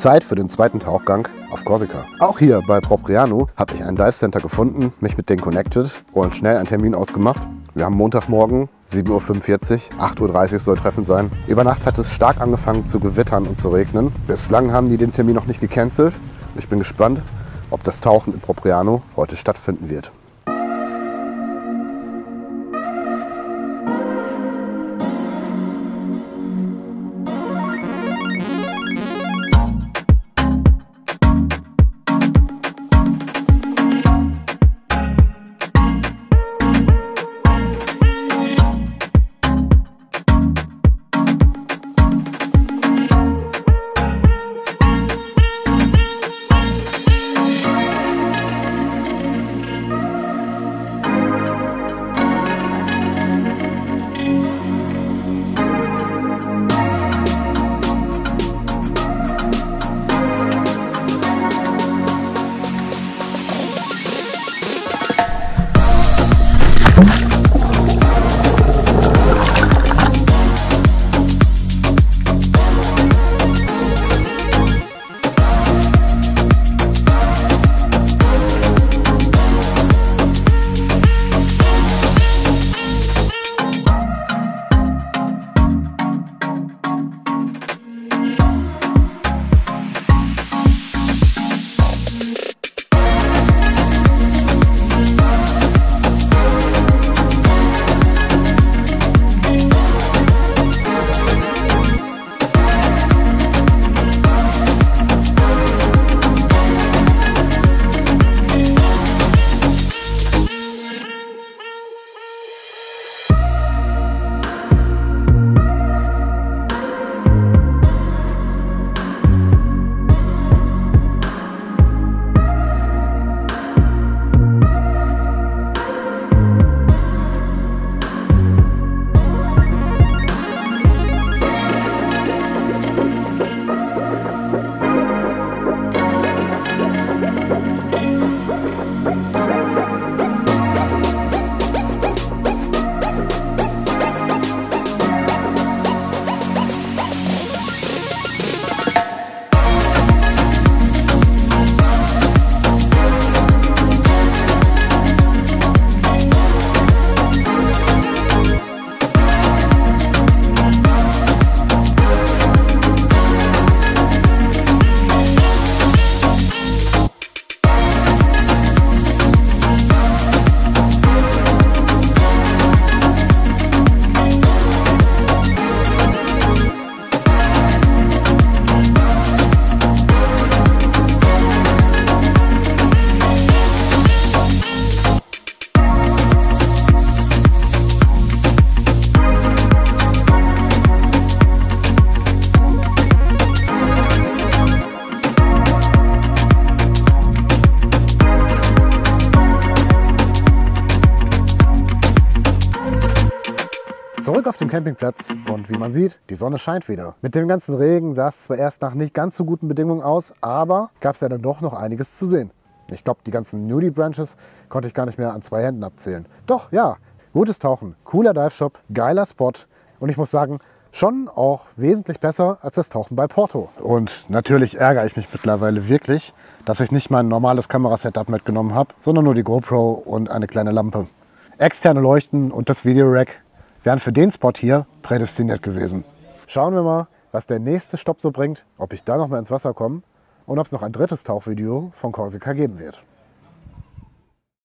Zeit für den zweiten Tauchgang auf Korsika. Auch hier bei Propriano habe ich ein Dive Center gefunden, mich mit denen connected und schnell einen Termin ausgemacht. Wir haben Montagmorgen, 7:45 Uhr, 8:30 Uhr soll Treffen sein. Über Nacht hat es stark angefangen zu gewittern und zu regnen. Bislang haben die den Termin noch nicht gecancelt. Ich bin gespannt, ob das Tauchen in Propriano heute stattfinden wird. Zurück auf dem Campingplatz und wie man sieht, die Sonne scheint wieder. Mit dem ganzen Regen sah es zwar erst nach nicht ganz so guten Bedingungen aus, aber gab es ja dann doch noch einiges zu sehen. Ich glaube, die ganzen Nudie Branches konnte ich gar nicht mehr an 2 Händen abzählen. Doch, ja, gutes Tauchen, cooler Dive Shop, geiler Spot und ich muss sagen, schon auch wesentlich besser als das Tauchen bei Porto. Und natürlich ärgere ich mich mittlerweile wirklich, dass ich nicht mein normales Kamerasetup mitgenommen habe, sondern nur die GoPro und eine kleine Lampe. Externe Leuchten und das Videorack wären für den Spot hier prädestiniert gewesen. Schauen wir mal, was der nächste Stopp so bringt, ob ich da noch mal ins Wasser komme und ob es noch ein drittes Tauchvideo von Korsika geben wird.